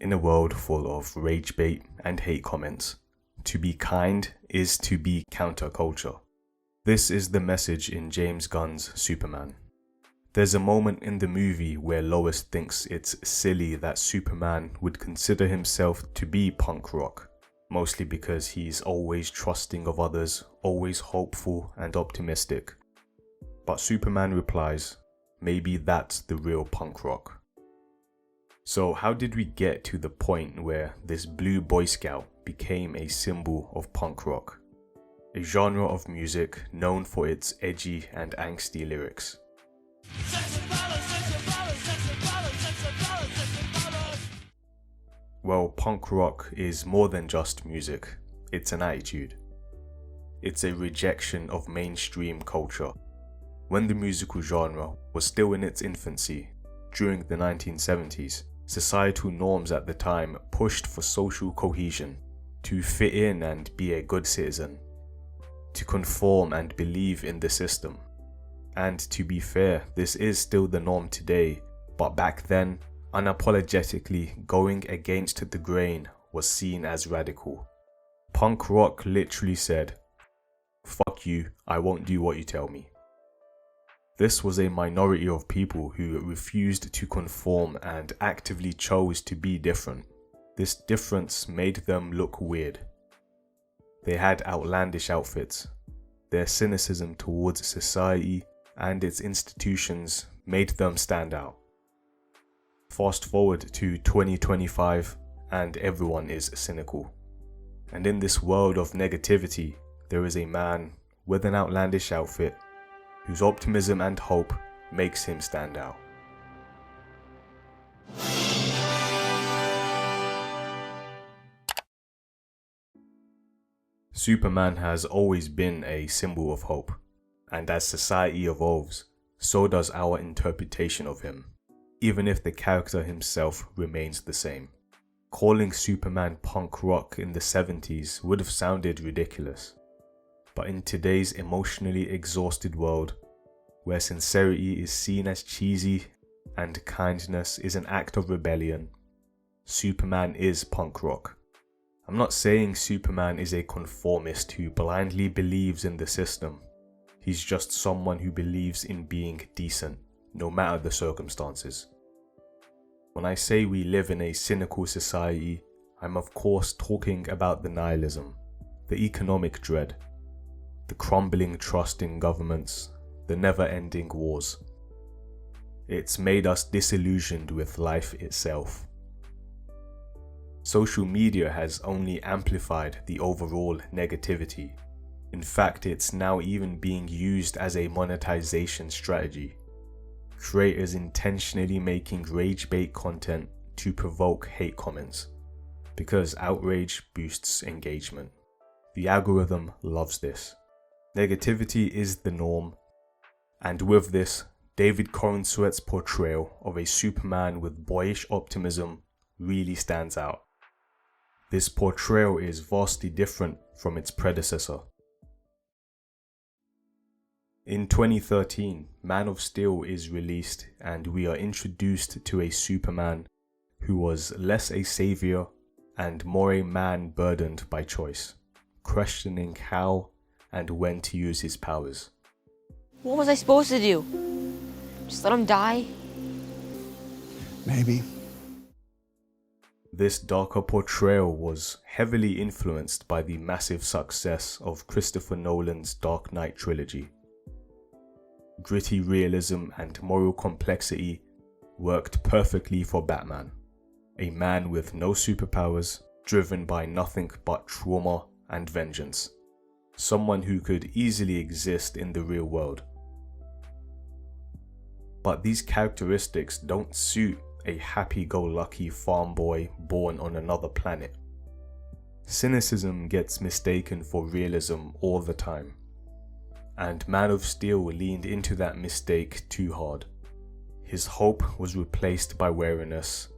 In a world full of rage bait and hate comments, to be kind is to be counterculture. This is the message in James Gunn's Superman. There's a moment in the movie where Lois thinks it's silly that Superman would consider himself to be punk rock, mostly because he's always trusting of others, always hopeful and optimistic. But Superman replies, maybe that's the real punk rock. So how did we get to the point where this blue Boy Scout became a symbol of punk rock? A genre of music known for its edgy and angsty lyrics. Well, punk rock is more than just music, it's an attitude. It's a rejection of mainstream culture. When the musical genre was still in its infancy, during the 1970s, societal norms at the time pushed for social cohesion, to fit in and be a good citizen, to conform and believe in the system. And to be fair, this is still the norm today, but back then, unapologetically going against the grain was seen as radical. Punk rock literally said, "Fuck you, I won't do what you tell me." This was a minority of people who refused to conform and actively chose to be different. This difference made them look weird. They had outlandish outfits. Their cynicism towards society and its institutions made them stand out. Fast forward to 2025 and everyone is cynical. And in this world of negativity, there is a man with an outlandish outfit whose optimism and hope makes him stand out. Superman has always been a symbol of hope, and as society evolves, so does our interpretation of him, even if the character himself remains the same. Calling Superman punk rock in the 70s would have sounded ridiculous. But in today's emotionally exhausted world, where sincerity is seen as cheesy and kindness is an act of rebellion, Superman is punk rock. I'm not saying Superman is a conformist who blindly believes in the system. He's just someone who believes in being decent, no matter the circumstances. When I say we live in a cynical society, I'm of course talking about the nihilism, the economic dread, the crumbling trust in governments, the never-ending wars. It's made us disillusioned with life itself. Social media has only amplified the overall negativity. In fact, it's now even being used as a monetization strategy. Creators intentionally making rage bait content to provoke hate comments, because outrage boosts engagement. The algorithm loves this. Negativity is the norm, and with this, David Corenswet's portrayal of a Superman with boyish optimism really stands out. This portrayal is vastly different from its predecessor. In 2013, Man of Steel is released and we are introduced to a Superman who was less a savior and more a man burdened by choice, questioning how and when to use his powers. What was I supposed to do? Just let him die? Maybe. This darker portrayal was heavily influenced by the massive success of Christopher Nolan's Dark Knight trilogy. Gritty realism and moral complexity worked perfectly for Batman, a man with no superpowers, driven by nothing but trauma and vengeance. Someone who could easily exist in the real world. But these characteristics don't suit a happy-go-lucky farm boy born on another planet. Cynicism gets mistaken for realism all the time, and Man of Steel leaned into that mistake too hard. His hope was replaced by wariness.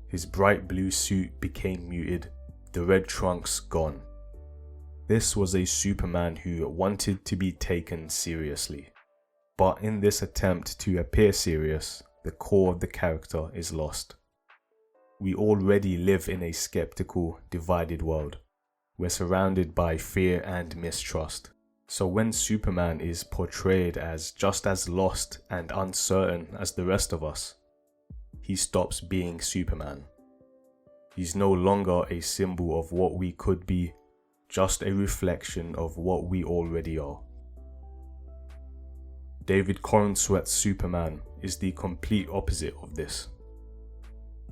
His bright blue suit became muted, the red trunks gone. This was a Superman who wanted to be taken seriously. But in this attempt to appear serious, the core of the character is lost. We already live in a skeptical, divided world. We're surrounded by fear and mistrust. So when Superman is portrayed as just as lost and uncertain as the rest of us, he stops being Superman. He's no longer a symbol of what we could be, just a reflection of what we already are. David Corenswet's Superman is the complete opposite of this.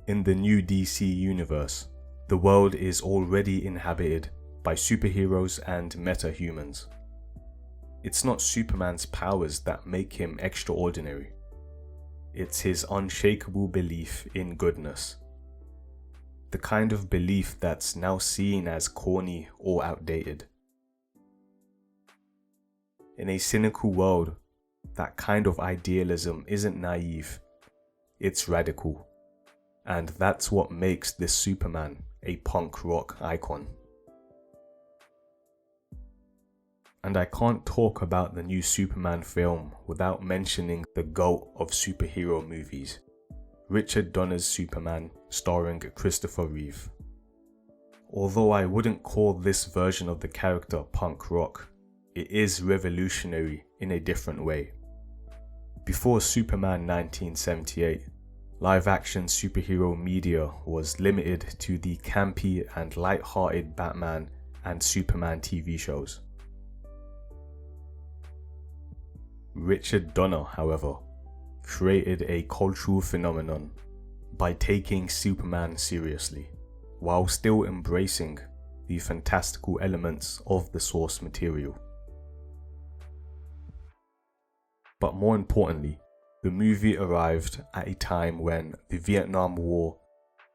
In the new DC universe, the world is already inhabited by superheroes and meta-humans. It's not Superman's powers that make him extraordinary. It's his unshakable belief in goodness. The kind of belief that's now seen as corny or outdated. In a cynical world, that kind of idealism isn't naive, it's radical. And that's what makes this Superman a punk rock icon. And I can't talk about the new Superman film without mentioning the GOAT of superhero movies, Richard Donner's Superman starring Christopher Reeve. Although I wouldn't call this version of the character punk rock, it is revolutionary in a different way. Before Superman 1978, live-action superhero media was limited to the campy and light-hearted Batman and Superman TV shows. Richard Donner, however, created a cultural phenomenon by taking Superman seriously, while still embracing the fantastical elements of the source material. But more importantly, the movie arrived at a time when the Vietnam War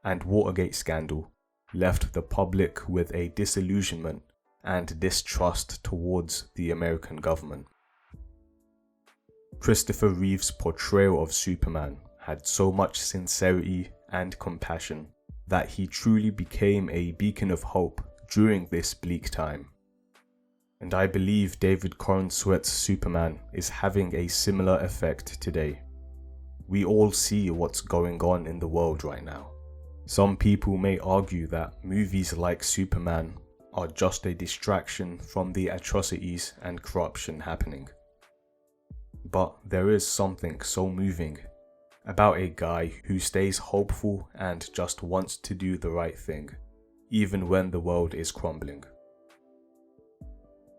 and Watergate scandal left the public with a disillusionment and distrust towards the American government. Christopher Reeve's portrayal of Superman had so much sincerity and compassion that he truly became a beacon of hope during this bleak time. And I believe David Corenswet's Superman is having a similar effect today. We all see what's going on in the world right now. Some people may argue that movies like Superman are just a distraction from the atrocities and corruption happening. But there is something so moving about a guy who stays hopeful and just wants to do the right thing, even when the world is crumbling.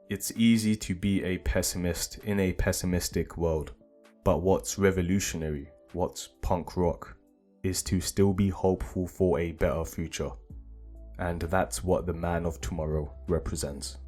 It's easy to be a pessimist in a pessimistic world, but what's revolutionary, what's punk rock, is to still be hopeful for a better future. And that's what the man of tomorrow represents.